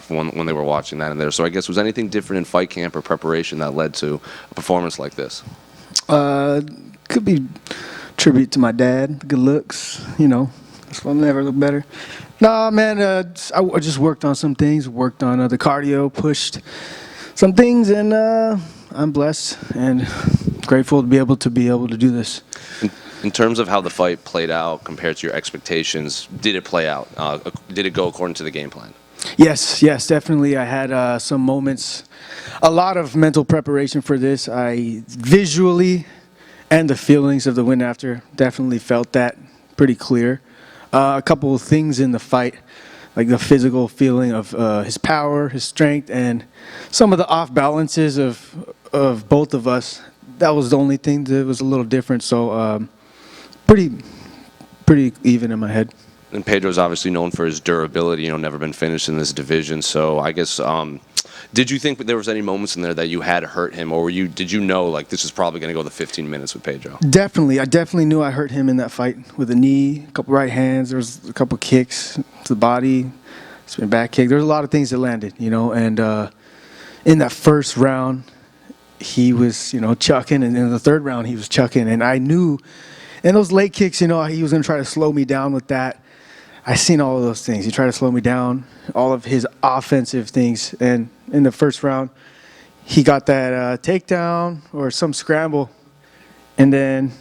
from when they were watching that in there. So I guess was anything different in fight camp or preparation that led to a performance like this? Could be tribute to my dad. Good looks, you know. This will never look better. Nah, man. I just worked on some things. Worked on the cardio, pushed some things, and I'm blessed and grateful to be able to do this. In terms of how the fight played out compared to your expectations, did it play out? Did it go according to the game plan? Yes, definitely. I had some moments, a lot of mental preparation for this. I visually and the feelings of the win after definitely felt that pretty clear. A couple of things in the fight, like the physical feeling of his power, his strength, and some of the off balances of both of us. That was the only thing that was a little different. So pretty even in my head. And Pedro's obviously known for his durability, never been finished in this division. So I guess, did you think there was any moments in there that you had hurt him, or did you know like this is probably going to go the 15 minutes with Pedro? Definitely. I definitely knew I hurt him in that fight with a knee, a couple right hands. There was a couple kicks to the body, spin back kick. There was a lot of things that landed, and in that first round, he was, chucking, and in the third round, he was chucking, and I knew. And those late kicks, he was going to try to slow me down with that. I seen all of those things. He tried to slow me down, all of his offensive things. And in the first round, he got that takedown or some scramble. And then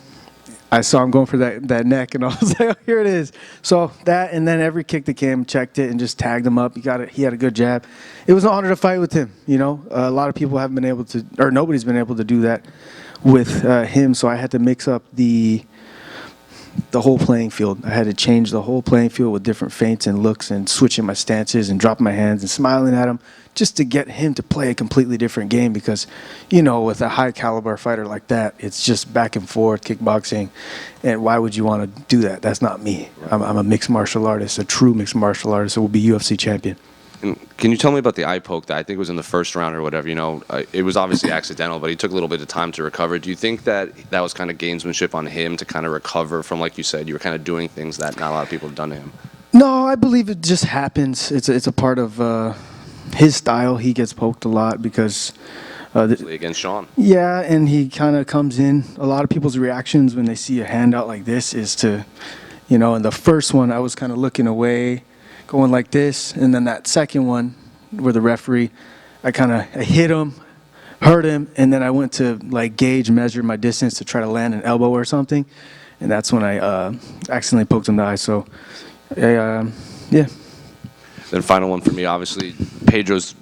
I saw him going for that neck, and I was like, oh, here it is. So that, and then every kick that came, checked it and just tagged him up. He had a good jab. It was an honor to fight with him, A lot of people haven't been able to, or nobody's been able to do that with him. So I had to mix up the whole playing field. I had to change the whole playing field with different feints and looks and switching my stances and dropping my hands and smiling at him just to get him to play a completely different game because, with a high caliber fighter like that, it's just back and forth kickboxing. And why would you want to do that? That's not me. I'm a mixed martial artist, a true mixed martial artist who will be UFC champion. And can you tell me about the eye poke that I think was in the first round or whatever? It was obviously accidental, but he took a little bit of time to recover. Do you think that was kind of gamesmanship on him to kind of recover from, like you said, you were kind of doing things that not a lot of people have done to him? No, I believe it just happens. It's a part of his style. He gets poked a lot because against Sean. Yeah, and he kind of comes in. A lot of people's reactions when they see a handout like this is to, in the first one I was kind of looking away, going like this, and then that second one where the referee, I hit him, hurt him, and then I went to measure my distance to try to land an elbow or something, and that's when I accidentally poked him in the eye. So, yeah. Then final one for me, obviously, Pedro's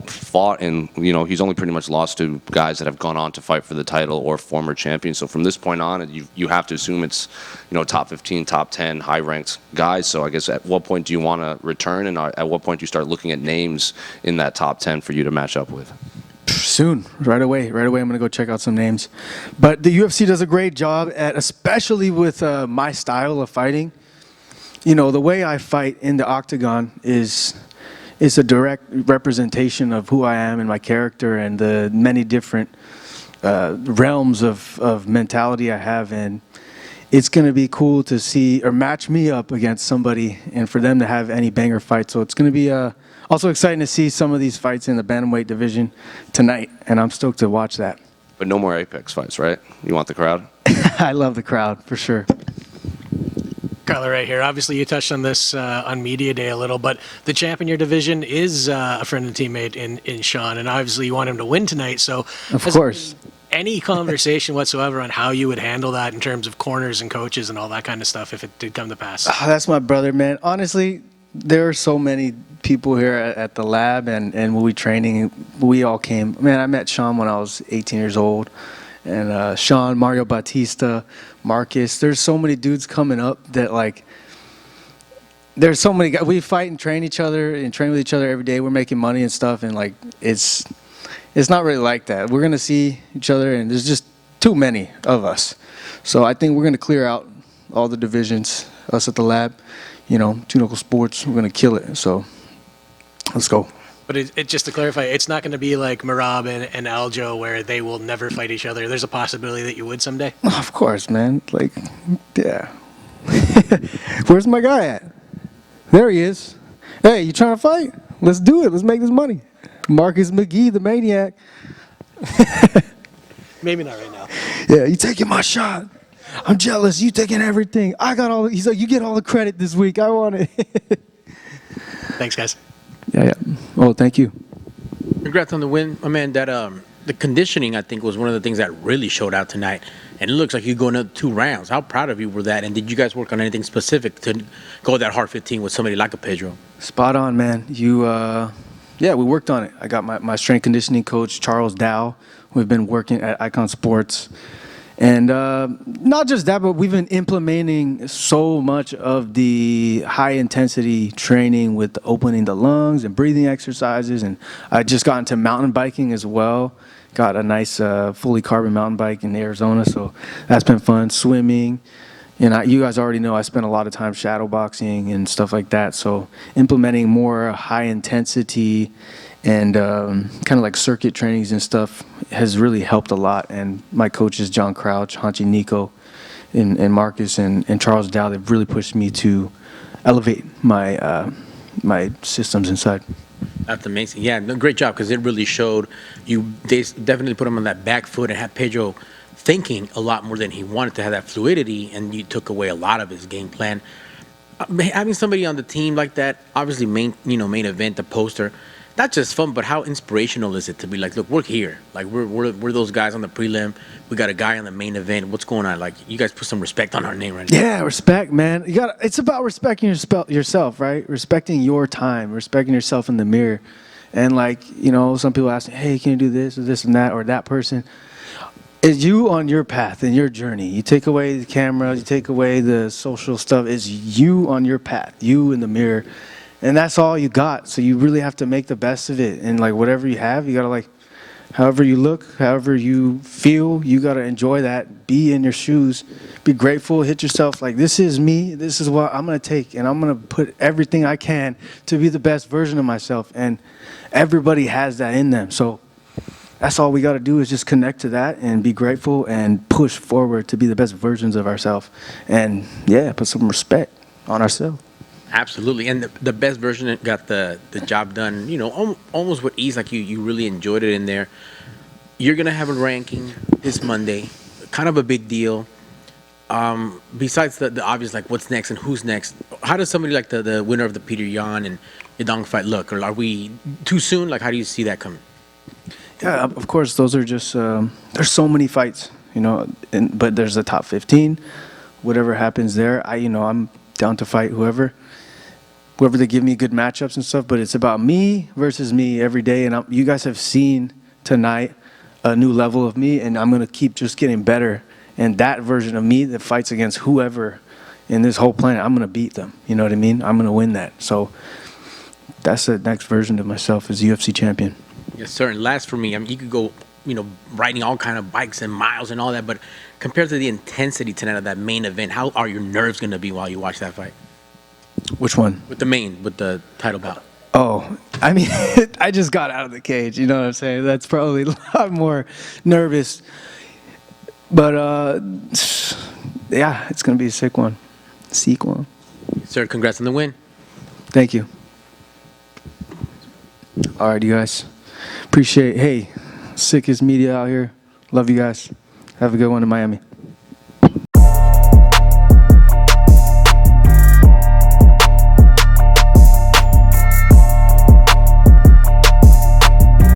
fought and he's only pretty much lost to guys that have gone on to fight for the title or former champions. So from this point on, you have to assume it's top 15, top 10, high ranked guys. So I guess at what point do you want to return, and at what point do you start looking at names in that top 10 for you to match up with? Soon, right away. I'm gonna go check out some names. But the UFC does a great job at, especially with my style of fighting. The way I fight in the octagon is a direct representation of who I am and my character and the many different realms of mentality I have. And it's going to be cool to see or match me up against somebody and for them to have any banger fights. So it's going to be also exciting to see some of these fights in the bantamweight division tonight. And I'm stoked to watch that. But no more Apex fights, right? You want the crowd? I love the crowd, for sure. Kyler, right here. Obviously, you touched on this on Media Day a little, but the champ in your division is a friend and teammate in Sean, and obviously you want him to win tonight. So, of course, any conversation whatsoever on how you would handle that in terms of corners and coaches and all that kind of stuff if it did come to pass? That's my brother, man. Honestly, there are so many people here at the lab, and when we training, we all came. Man, I met Sean when I was 18 years old. And Sean, Mario Bautista, Marcus, there's so many dudes coming up that there's so many guys. We fight and train each other and train with each other every day. We're making money and stuff, and it's not really like that. We're gonna see each other, and there's just too many of us. So I think we're gonna clear out all the divisions. Us at the lab, Two Knuckle Sports, we're gonna kill it. So let's go. But just to clarify, it's not going to be like Merab and Aljo where they will never fight each other. There's a possibility that you would someday? Of course, man. Yeah. Where's my guy at? There he is. Hey, you trying to fight? Let's do it. Let's make this money. Marcus McGee, the maniac. Maybe not right now. Yeah, you taking my shot. I'm jealous. You taking everything. I got all. He's like, you get all the credit this week. I want it. Thanks, guys. Yeah. Oh, thank you. Congrats on the win, my man. That the conditioning, I think, was one of the things that really showed out tonight. And it looks like you go another 2 rounds. How proud of you were that? And did you guys work on anything specific to go that hard 15 with somebody like a Pedro? Spot on, man. Yeah, we worked on it. I got my strength conditioning coach, Charles Dow. We've been working at Icon Sports. And not just that, but we've been implementing so much of the high-intensity training with opening the lungs and breathing exercises. And I just got into mountain biking as well. Got a nice fully carbon mountain bike in Arizona, so that's been fun. Swimming. And you guys already know I spent a lot of time shadow boxing and stuff like that. So implementing more high-intensity and kind of like circuit trainings and stuff has really helped a lot. And my coaches, John Crouch, Hanchi Nico, and Marcus, and Charles Dow, they've really pushed me to elevate my my systems inside. That's amazing. Yeah, no, great job, because it really showed you. They definitely put him on that back foot and had Pedro thinking a lot more than he wanted to have that fluidity, and you took away a lot of his game plan. Having somebody on the team like that, obviously main event, the poster, not just fun, but how inspirational is it to be like, look, we're here. Like we're those guys on the prelim. We got a guy on the main event. What's going on? Like, you guys put some respect on our name right now. Yeah, respect, man. It's about respecting yourself, right? Respecting your time, respecting yourself in the mirror. And like, some people ask me, hey, can you do this or this and that or that person? It's you on your path and your journey. You take away the camera, you take away the social stuff. It's you on your path, you in the mirror. And that's all you got. So you really have to make the best of it. And like whatever you have, you got to like, however you look, however you feel, you got to enjoy that. Be in your shoes. Be grateful. Hit yourself like, this is me. This is what I'm going to take. And I'm going to put everything I can to be the best version of myself. And everybody has that in them. So that's all we got to do is just connect to that and be grateful and push forward to be the best versions of ourselves. And yeah, put some respect on ourselves. Absolutely, and the best version that got the job done, almost with ease, like you really enjoyed it in there. You're going to have a ranking this Monday, kind of a big deal. Besides the obvious, like what's next and who's next, how does somebody like the winner of the Peter Yan and Yadong fight look? Or are we too soon? Like, how do you see that coming? Yeah, of course, those are just, there's so many fights, but there's the top 15. Whatever happens there, I'm down to fight whoever they give me good matchups and stuff, but it's about me versus me every day. And you guys have seen tonight a new level of me, and I'm going to keep just getting better. And that version of me that fights against whoever in this whole planet, I'm going to beat them. You know what I mean? I'm going to win that. So that's the next version of myself as UFC champion. Yes, sir. And last for me, I mean, you could go, riding all kind of bikes and miles and all that, but compared to the intensity tonight of that main event, how are your nerves going to be while you watch that fight? Which one? With the title bout. Oh, I mean, I just got out of the cage. You know what I'm saying? That's probably a lot more nervous. But, yeah, it's going to be a sick one. Sequel. Sir, congrats on the win. Thank you. All right, you guys. Appreciate it. Hey, sickest media out here. Love you guys. Have a good one in Miami.